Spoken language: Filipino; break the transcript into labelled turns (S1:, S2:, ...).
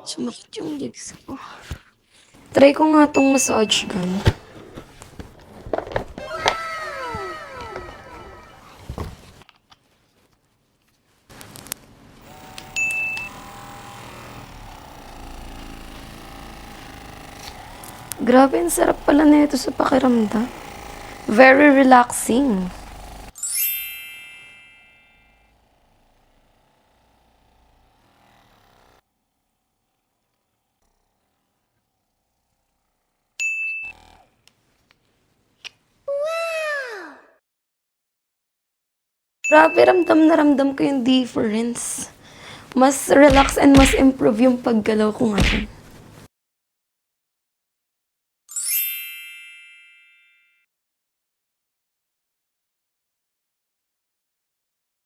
S1: Sumakit yung legs ko. Try ko nga 'tong massage gun. Grabe, ang sarap pala nito sa pakiramdam. Very relaxing. Grabe, ramdam na ramdam ko yung difference. Mas relax and mas improve yung paggalaw ko ngayon.